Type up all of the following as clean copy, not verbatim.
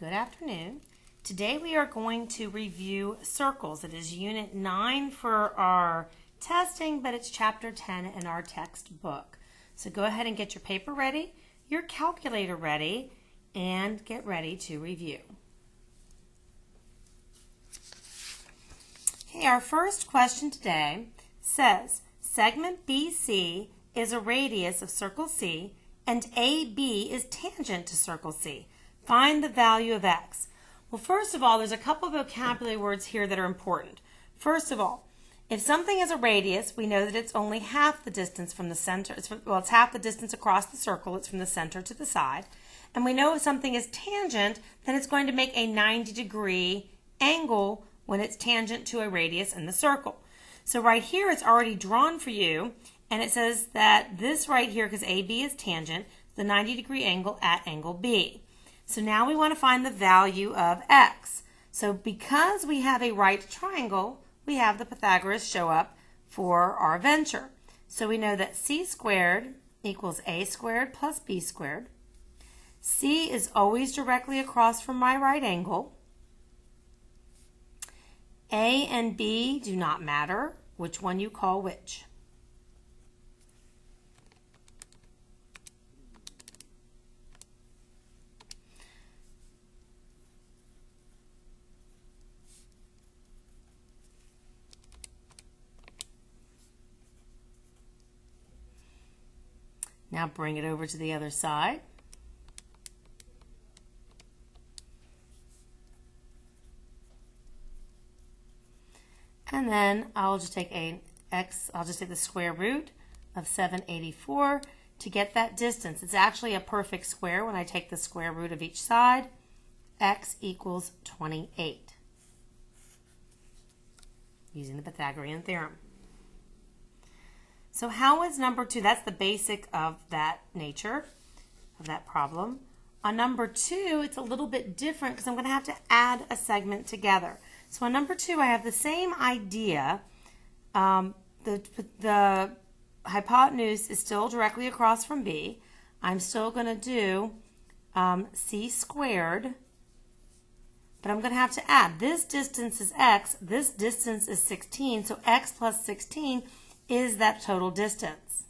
Good afternoon. Today we are going to review circles. It is Unit 9 for our testing, but it's Chapter 10 in our textbook. So go ahead and get your paper ready, your calculator ready, and get ready to review. Okay, our first question today says, segment BC is a radius of circle C, and AB is tangent to circle C. Find the value of x. Well, first of all, there's a couple of vocabulary words here that are important. First of all, if something is a radius, we know that it's only half the distance from the center. It's half the distance across the circle. It's from the center to the side. And we know if something is tangent, then it's going to make a 90-degree angle when it's tangent to a radius in the circle. So right here, it's already drawn for you, and it says that this right here, because AB is tangent, the 90-degree angle at angle B. So now we want to find the value of x. So because we have a right triangle, we have the Pythagoras show up for our venture. So we know that c squared equals a squared plus b squared. C is always directly across from my right angle. A and B do not matter which one you call which. Now bring it over to the other side. And then I'll just take the square root of 784 to get that distance. It's actually a perfect square when I take the square root of each side. X equals 28. Using the Pythagorean theorem. So how is number 2? That's the basic of that nature, of that problem. On number 2, it's a little bit different because I'm going to have to add a segment together. So on number 2, I have the same idea. The hypotenuse is still directly across from B. I'm still going to do c squared, but I'm going to have to add. This distance is x, this distance is 16, so x plus 16 is that total distance.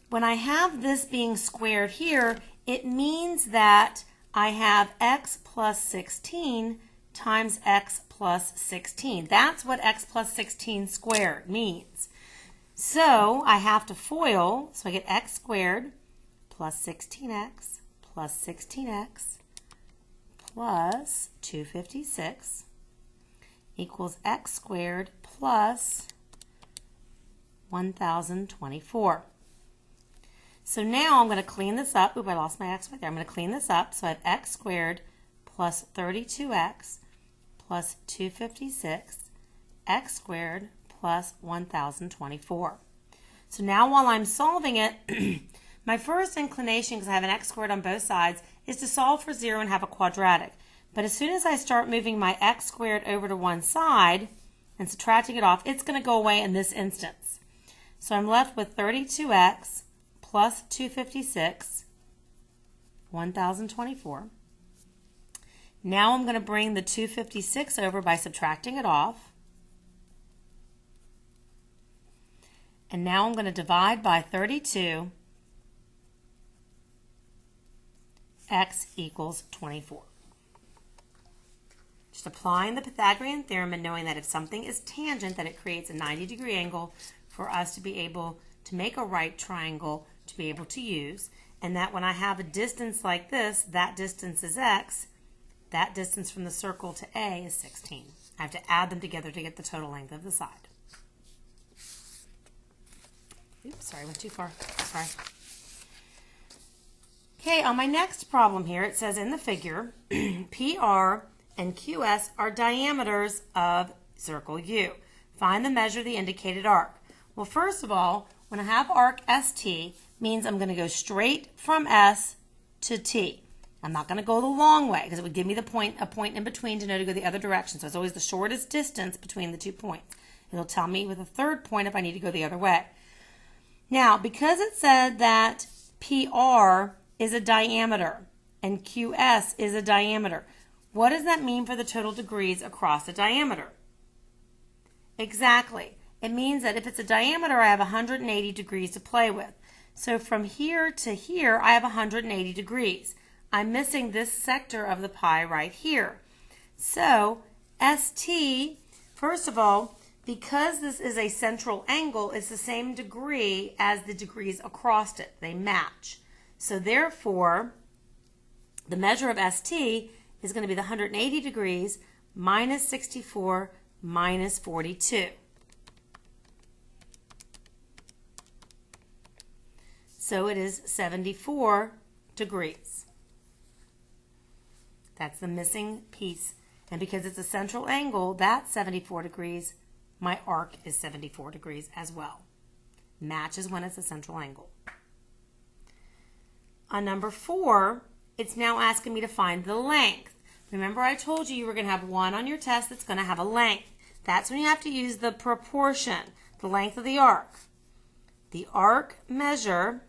When I have this being squared here, it means that I have x plus 16 times x plus 16. That's what x plus 16 squared means. So I have to FOIL, so I get x squared plus 16x plus 16x plus 256 equals x squared plus 1024. So now I'm going to clean this up. Oop, I lost my x right there. I'm going to clean this up. So I have x squared plus 32x plus 256, x squared plus 1024. So now while I'm solving it, my first inclination, because I have an x squared on both sides, is to solve for 0 and have a quadratic. But as soon as I start moving my x squared over to one side and subtracting it off, it's going to go away in this instance. So I'm left with 32x plus 256, 1024. Now I'm going to bring the 256 over by subtracting it off. And now I'm going to divide by 32. X equals 24. Just applying the Pythagorean theorem and knowing that if something is tangent, that it creates a 90-degree angle for us to be able to make a right triangle to be able to use, and that when I have a distance like this, that distance is x, that distance from the circle to A is 16. I have to add them together to get the total length of the side. Oops, sorry, I went too far. Sorry. Okay, on my next problem here, it says in the figure, PR and QS are diameters of circle U. Find the measure of the indicated arc. Well, first of all, when I have arc ST, means I'm going to go straight from S to T. I'm not going to go the long way because it would give me a point in between to know to go the other direction. So it's always the shortest distance between the 2 points. It'll tell me with a third point if I need to go the other way. Now, because it said that PR is a diameter and QS is a diameter. What does that mean for the total degrees across a diameter? Exactly. It means that if it's a diameter, I have 180 degrees to play with. So from here to here, I have 180 degrees. I'm missing this sector of the pie right here. So ST, first of all, because this is a central angle, it's the same degree as the degrees across it. They match. So therefore, the measure of ST is going to be the 180 degrees minus 64 minus 42. So it is 74 degrees. That's the missing piece. And because it's a central angle, that's 74 degrees. My arc is 74 degrees as well. Matches when it's a central angle. On number 4, it's now asking me to find the length. Remember I told you were going to have one on your test that's going to have a length. That's when you have to use the proportion, the length of the arc. The arc measure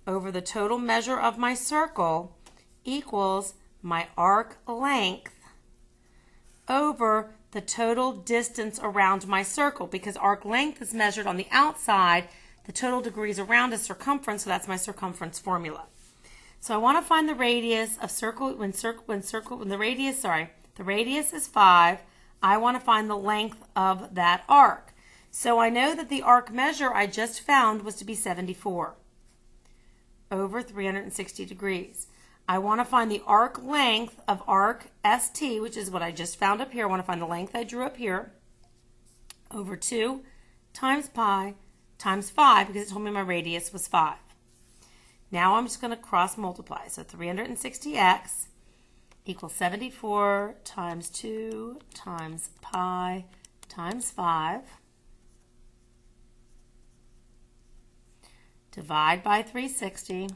over the total measure of my circle equals my arc length over the total distance around my circle, because arc length is measured on the outside, the total degrees around is circumference, so that's my circumference formula. So I want to find the radius of circle the radius is 5. I want to find the length of that arc. So I know that the arc measure I just found was to be 74 over 360 degrees. I want to find the arc length of arc ST, which is what I just found up here. I want to find the length I drew up here over 2 times pi times 5, because it told me my radius was 5. Now I'm just going to cross multiply. So 360x equals 74 times 2 times pi times 5. Divide by 360.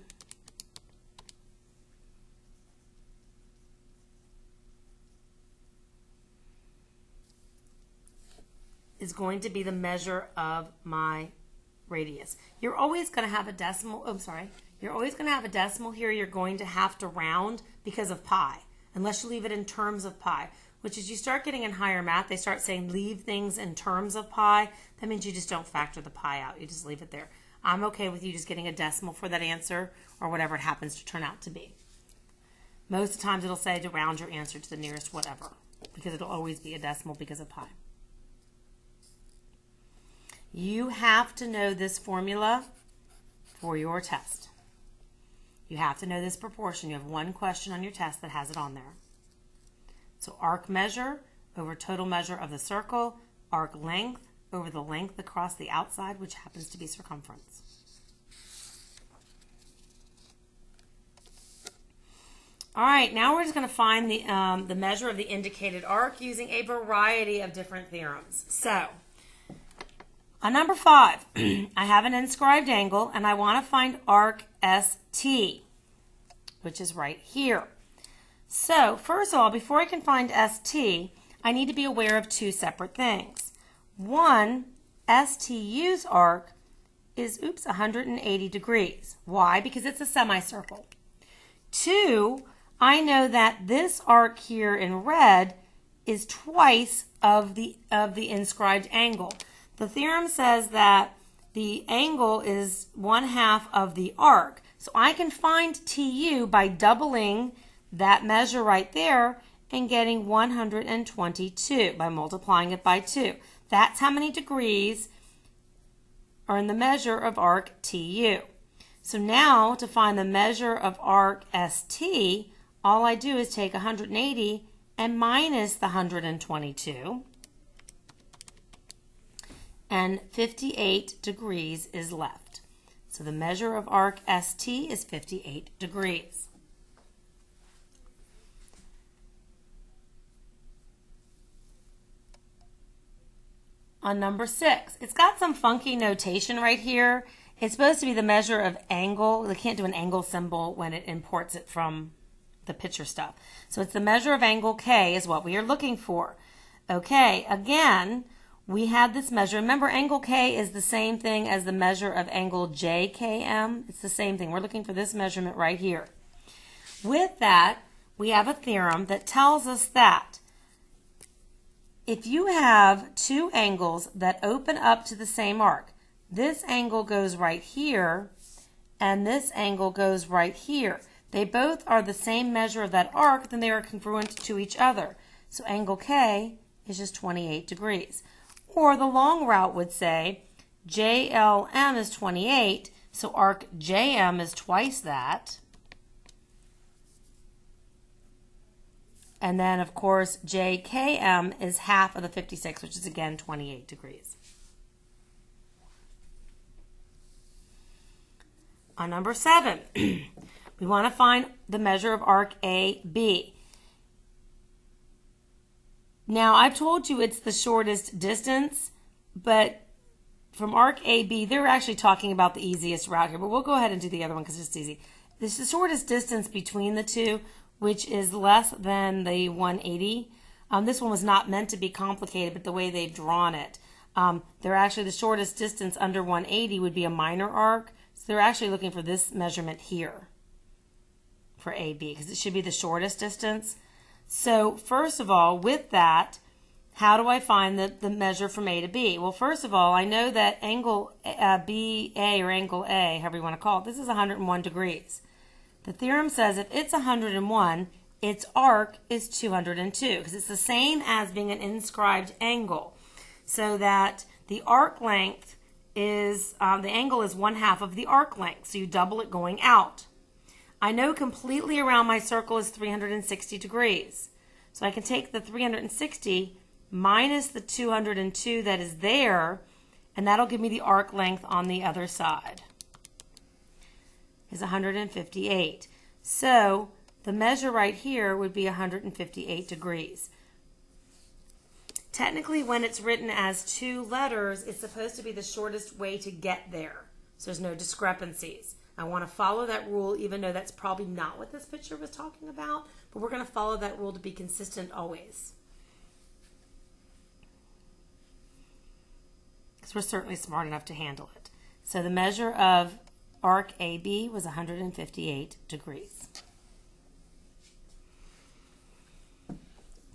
Is going to be the measure of my radius. You're always going to have a decimal. You're always going to have a decimal here. You're going to have to round because of pi, unless you leave it in terms of pi, which is you start getting in higher math, they start saying leave things in terms of pi. That means you just don't factor the pi out. You just leave it there. I'm okay with you just getting a decimal for that answer or whatever it happens to turn out to be. Most of the times it'll say to round your answer to the nearest whatever, because it'll always be a decimal because of pi. You have to know this formula for your test. You have to know this proportion. You have one question on your test that has it on there. So arc measure over total measure of the circle, arc length over the length across the outside, which happens to be circumference. All right, now we're just going to find the measure of the indicated arc using a variety of different theorems. So, on number 5, I have an inscribed angle, and I want to find arc ST, which is right here. So, first of all, before I can find ST, I need to be aware of 2 separate things. One, STU's arc is, 180 degrees. Why? Because it's a semicircle. 2, I know that this arc here in red is twice of the inscribed angle. The theorem says that the angle is 1/2 of the arc. So I can find TU by doubling that measure right there and getting 122 by multiplying it by 2. That's how many degrees are in the measure of arc TU. So now to find the measure of arc ST, all I do is take 180 and minus the 122. And 58 degrees is left. So the measure of arc ST is 58 degrees. On number 6, it's got some funky notation right here. It's supposed to be the measure of angle. They can't do an angle symbol when it imports it from the picture stuff. So it's the measure of angle K is what we are looking for. Okay, again, we had this measure. Remember, angle K is the same thing as the measure of angle JKM. It's the same thing. We're looking for this measurement right here. With that, we have a theorem that tells us that if you have two angles that open up to the same arc, this angle goes right here, and this angle goes right here. They both are the same measure of that arc, then they are congruent to each other. So angle K is just 28 degrees. Or the long route would say JLM is 28, so arc JM is twice that. And then, of course, JKM is half of the 56, which is, again, 28 degrees. On number 7, we want to find the measure of arc AB. Now, I've told you it's the shortest distance, but from arc AB, they're actually talking about the easiest route here, but we'll go ahead and do the other one because it's easy. This is the shortest distance between the two, which is less than the 180. This one was not meant to be complicated, but the way they've drawn it. They're actually the shortest distance under 180 would be a minor arc, so they're actually looking for this measurement here for AB because it should be the shortest distance. So first of all, with that, how do I find the measure from A to B? Well, first of all, I know that angle BA or angle A, however you want to call it, this is 101 degrees. The theorem says if it's 101, its arc is 202 because it's the same as being an inscribed angle. So that the arc length is, the angle is 1/2 of the arc length. So you double it going out. I know completely around my circle is 360 degrees. So I can take the 360 minus the 202 that is there, and that'll give me the arc length on the other side. Is 158. So the measure right here would be 158 degrees. Technically, when it's written as 2 letters, it's supposed to be the shortest way to get there. So there's no discrepancies. I want to follow that rule, even though that's probably not what this picture was talking about, but we're going to follow that rule to be consistent always. Because we're certainly smart enough to handle it. So the measure of arc AB was 158 degrees.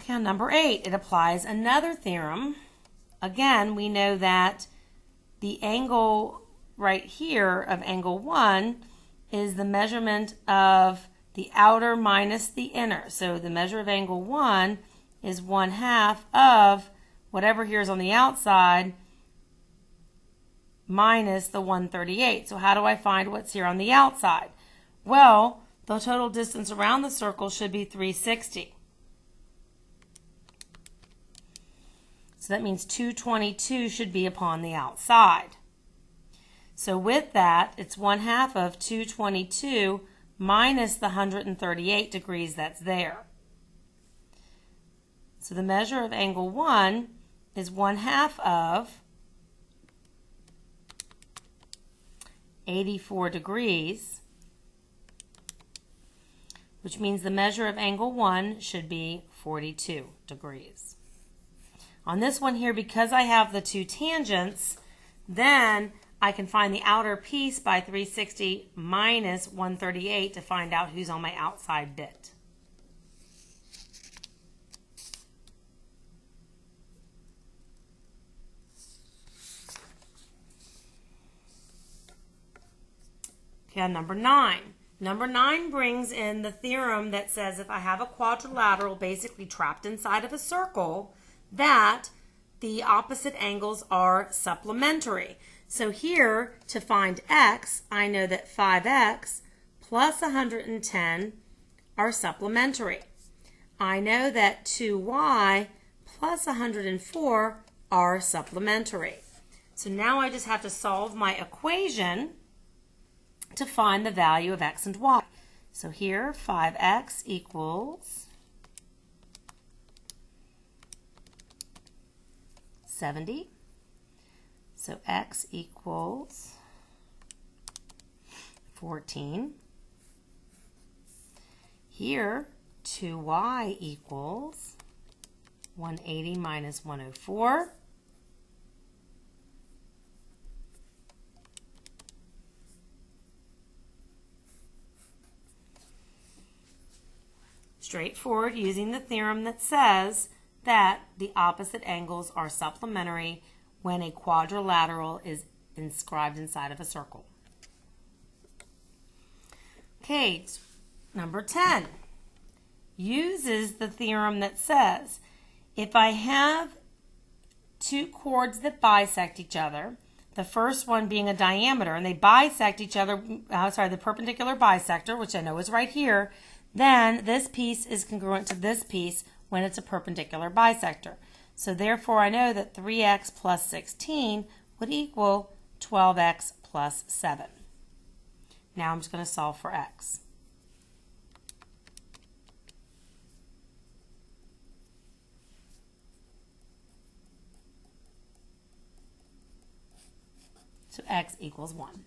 Okay, on number 8, it applies another theorem. Again, we know that the angle right here of angle 1 is the measurement of the outer minus the inner. So the measure of angle 1 is 1/2 of whatever here is on the outside minus the 138. So how do I find what's here on the outside? Well, the total distance around the circle should be 360. So that means 222 should be upon the outside. So with that, it's 1/2 of 222 minus the 138 degrees that's there. So the measure of angle 1 is 1/2 of 84 degrees, which means the measure of angle 1 should be 42 degrees. On this one here, because I have the 2 tangents, then I can find the outer piece by 360 minus 138 to find out who's on my outside bit. Okay, on number 9. Number 9 brings in the theorem that says if I have a quadrilateral basically trapped inside of a circle, that the opposite angles are supplementary. So here, to find x, I know that 5x plus 110 are supplementary. I know that 2y plus 104 are supplementary. So now I just have to solve my equation to find the value of x and y. So here, 5x equals 70. So x equals 14. Here, 2y equals 180 minus 104. Straightforward, using the theorem that says that the opposite angles are supplementary when a quadrilateral is inscribed inside of a circle. Okay, number 10 uses the theorem that says if I have two chords that bisect each other, the first one being a diameter, and they bisect each other, the perpendicular bisector, which I know is right here, then this piece is congruent to this piece when it's a perpendicular bisector. So therefore I know that 3x plus 16 would equal 12x plus 7. Now I'm just going to solve for x. So x equals 1.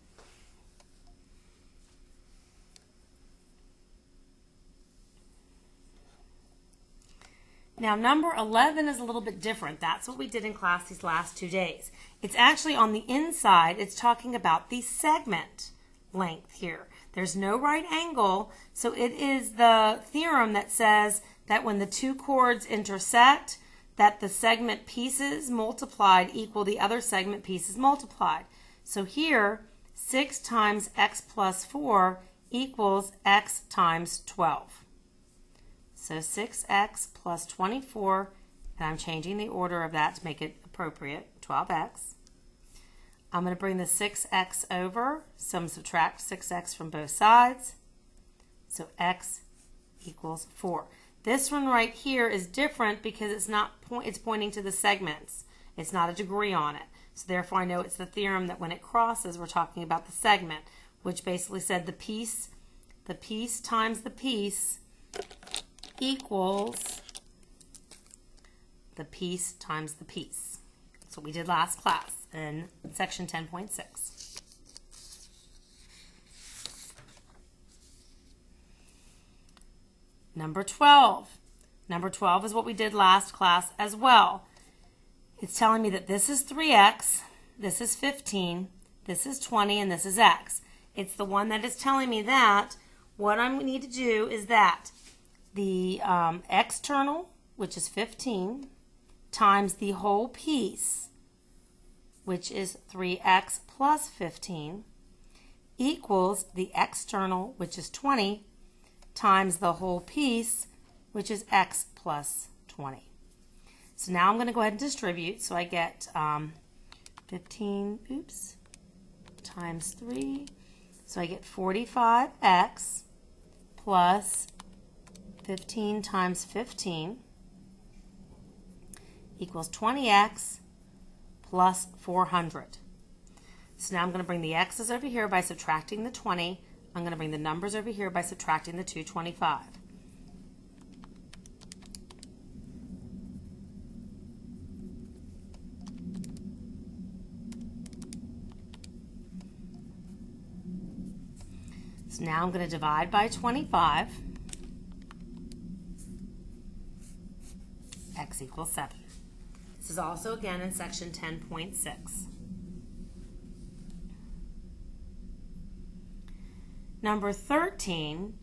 Now number 11 is a little bit different. That's what we did in class these last 2 days. It's actually on the inside. It's talking about the segment length here. There's no right angle, so it is the theorem that says that when the two chords intersect, that the segment pieces multiplied equal the other segment pieces multiplied. So here, 6 times x plus 4 equals x times 12. So 6x plus 24, and I'm changing the order of that to make it appropriate, 12x. I'm going to bring the 6x over, so I'm going to subtract 6x from both sides. So x equals 4. This one right here is different because it's pointing to the segments. It's not a degree on it. So therefore I know it's the theorem that when it crosses, we're talking about the segment, which basically said the piece times the piece equals the piece times the piece. That's what we did last class in section 10.6. Number 12. Number 12 is what we did last class as well. It's telling me that this is 3x, this is 15, this is 20, and this is x. It's the one that is telling me that what I need to do is that the external, which is 15, times the whole piece, which is 3x plus 15, equals the external, which is 20, times the whole piece, which is x plus 20. So now I'm going to go ahead and distribute. So I get 15, times 3. So I get 45x plus 15 times 15 equals 20x plus 400. So now I'm going to bring the x's over here by subtracting the 20. I'm going to bring the numbers over here by subtracting the 225. So now I'm going to divide by 25. X equals 7. This is also again in section 10.6. Number 13,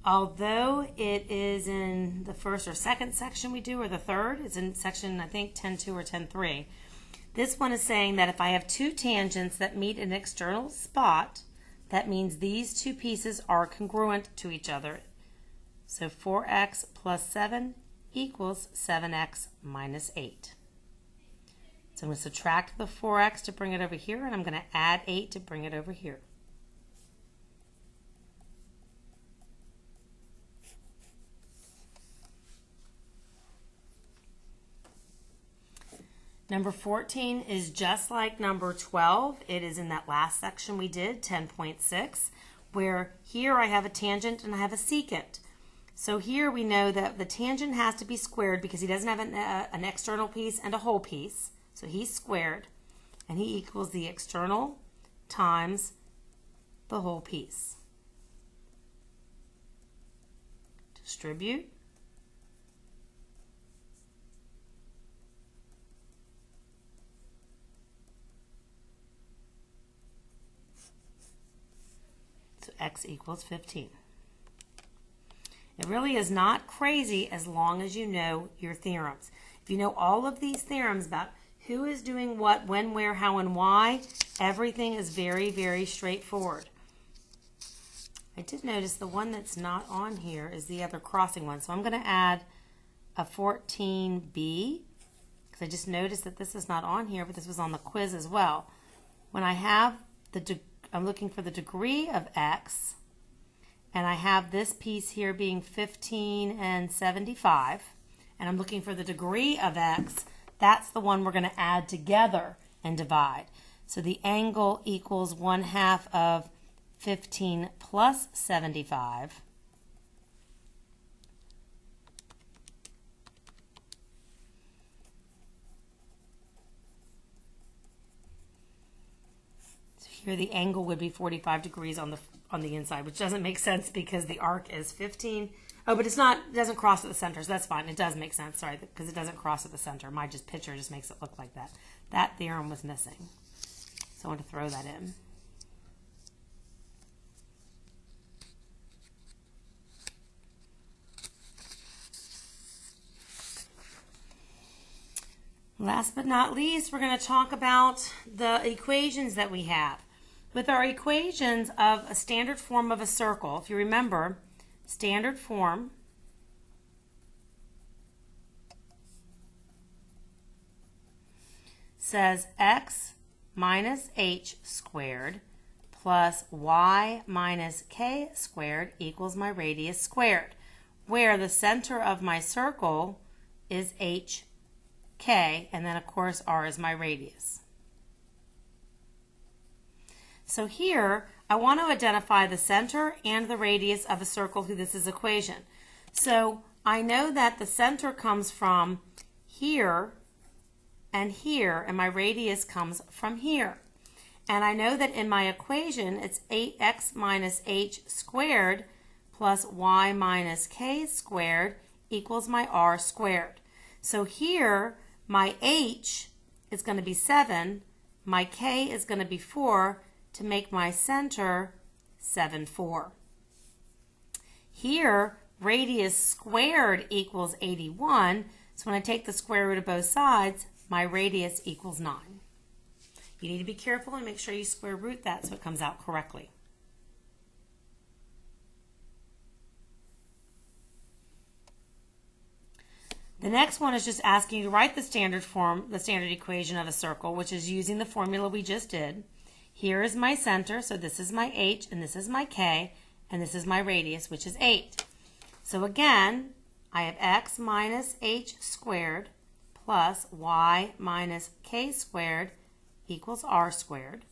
although it is in the first or second section we do, or the third, it's in section, I think, 10.2 or 10.3. This one is saying that if I have two tangents that meet an external spot, that means these two pieces are congruent to each other. So 4x plus 7 equals 7x minus 8. So I'm going to subtract the 4x to bring it over here, and I'm going to add 8 to bring it over here. Number 14 is just like number 12. It is in that last section we did, 10.6, where here I have a tangent and I have a secant. So here we know that the tangent has to be squared because he doesn't have an external piece and a whole piece. So he's squared, and he equals the external times the whole piece. Distribute. So x equals 15. It really is not crazy as long as you know your theorems. If you know all of these theorems about who is doing what, when, where, how, and why, everything is very, very straightforward. I did notice the one that's not on here is the other crossing one. So I'm going to add a 14b because I just noticed that this is not on here, but this was on the quiz as well. When I have I'm looking for the degree of x, and I have this piece here being 15 and 75, and I'm looking for the degree of x, that's the one we're going to add together and divide. So the angle equals 1/2 of 15 plus 75. So here the angle would be 45 degrees on the inside, which doesn't make sense because the arc is 15. Oh, but it doesn't cross at the center, so that's fine. It does make sense, sorry, because it doesn't cross at the center. My picture just makes it look like that. That theorem was missing. So I want to throw that in. Last but not least, we're going to talk about the equations that we have. With our equations of a standard form of a circle, if you remember, standard form says x minus h squared plus y minus k squared equals my radius squared, where the center of my circle is h k, and then of course r is my radius. So here I want to identify the center and the radius of a circle through this equation. So I know that the center comes from here, and my radius comes from here. And I know that in my equation it's 8x minus h squared plus y minus k squared equals my r squared. So here my h is going to be 7, my k is going to be 4 to make my center 7, 4. Here, radius squared equals 81, so when I take the square root of both sides, my radius equals 9. You need to be careful and make sure you square root that so it comes out correctly. The next one is just asking you to write the standard equation of a circle, which is using the formula we just did. Here is my center, so this is my h, and this is my k, and this is my radius, which is 8. So again, I have x minus h squared plus y minus k squared equals r squared.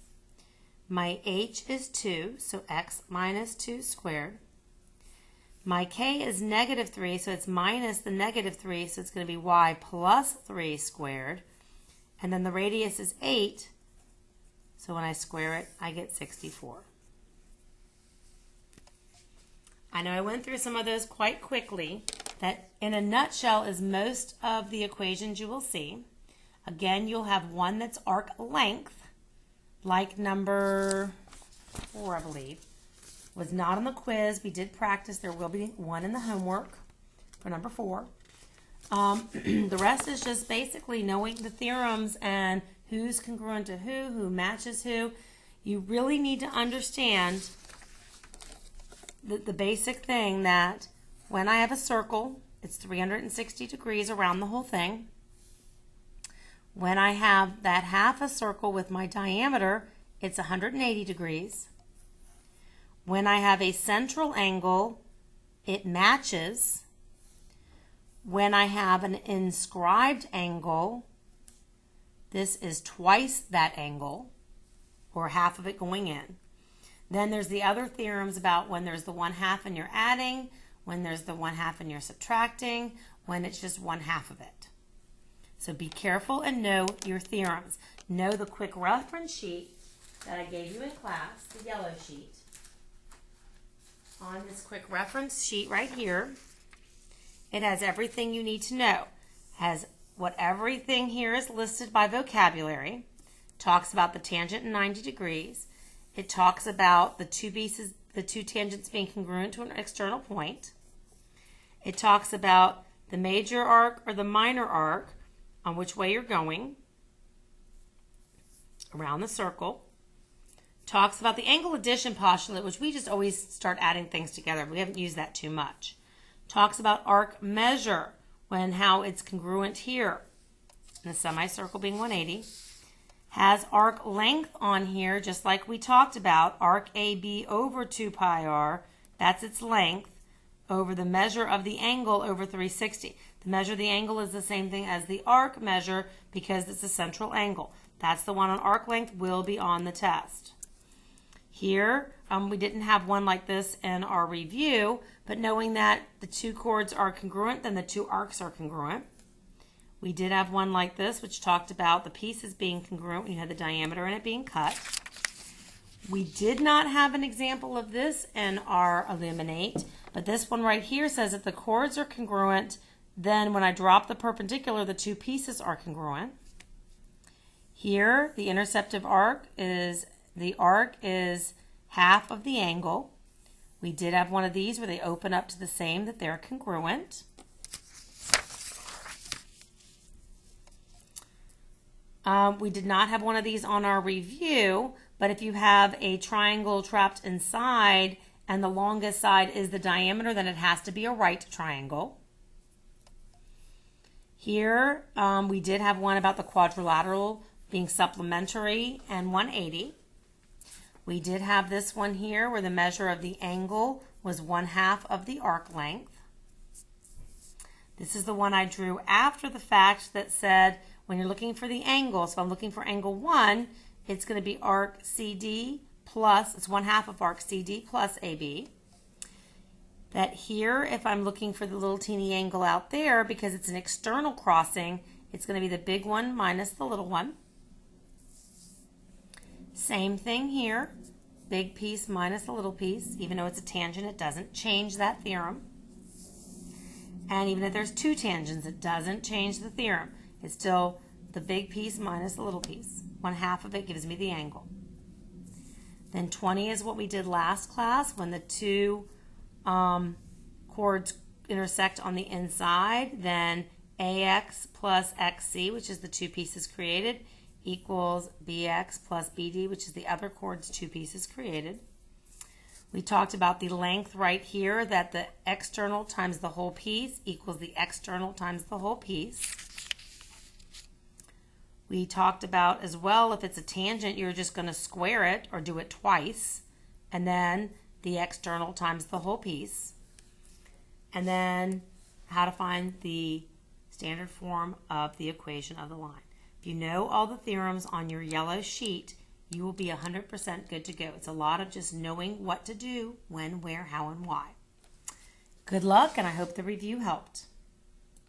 My h is 2, so x minus 2 squared. My k is negative 3, so it's minus the negative 3, so it's going to be y plus 3 squared. And then the radius is 8, so when I square it, I get 64. I know I went through some of those quite quickly. That, in a nutshell, is most of the equations you will see. Again, you'll have one that's arc length, like number 4, I believe. Was not on the quiz. We did practice. There will be one in the homework for number 4. The rest is just basically knowing the theorems and who's congruent to who matches who. You really need to understand the basic thing that when I have a circle, it's 360 degrees around the whole thing. When I have that half a circle with my diameter, it's 180 degrees. When I have a central angle, it matches. When I have an inscribed angle, this is twice that angle, or half of it going in. Then there's the other theorems about when there's the 1/2 and you're adding, when there's the 1/2 and you're subtracting, when it's just 1/2 of it. So be careful and know your theorems. Know the quick reference sheet that I gave you in class, the yellow sheet. On this quick reference sheet right here, it has everything you need to know. It has what everything here is listed by vocabulary. Talks about the tangent and 90 degrees. It talks about the two tangents being congruent to an external point. It talks about the major arc or the minor arc on which way you're going around the circle. Talks about the angle addition postulate, which we just always start adding things together. We haven't used that too much. Talks about arc measure, when how it's congruent here. And the semicircle being 180. Has arc length on here, just like we talked about. Arc AB over 2 pi r, that's its length, over the measure of the angle over 360. The measure of the angle is the same thing as the arc measure because it's a central angle. That's the one on arc length, will be on the test. Here, we didn't have one like this in our review, but knowing that the two chords are congruent, then the two arcs are congruent. We did have one like this, which talked about the pieces being congruent when you had the diameter in it being cut. We did not have an example of this in our Illuminate, but this one right here says if the chords are congruent, then when I drop the perpendicular, the two pieces are congruent. Here, the interceptive arc is, the arc is half of the angle. We did have one of these where they open up to the same, that they're congruent. We did not have one of these on our review, but if you have a triangle trapped inside and the longest side is the diameter, then it has to be a right triangle. Here, we did have one about the quadrilateral being supplementary and 180. We did have this one here where the measure of the angle was 1/2 of the arc length. This is the one I drew after the fact that said when you're looking for the angle, so I'm looking for angle 1, it's going to be arc CD plus, it's 1/2 of arc CD plus AB. That here, if I'm looking for the little teeny angle out there, because it's an external crossing, it's going to be the big one minus the little one. Same thing here, big piece minus the little piece. Even though it's a tangent, it doesn't change that theorem. And even if there's two tangents, it doesn't change the theorem. It's still the big piece minus the little piece. 1/2 of it gives me the angle. Then 20 is what we did last class when the two chords intersect on the inside. Then AX plus XC, which is the two pieces created, equals BX plus BD, which is the other chord's two pieces created. We talked about the length right here, that the external times the whole piece equals the external times the whole piece. We talked about as well, if it's a tangent, you're just going to square it or do it twice, and then the external times the whole piece. And then how to find the standard form of the equation of the line. If you know all the theorems on your yellow sheet, you will be 100% good to go. It's a lot of just knowing what to do, when, where, how, and why. Good luck, and I hope the review helped.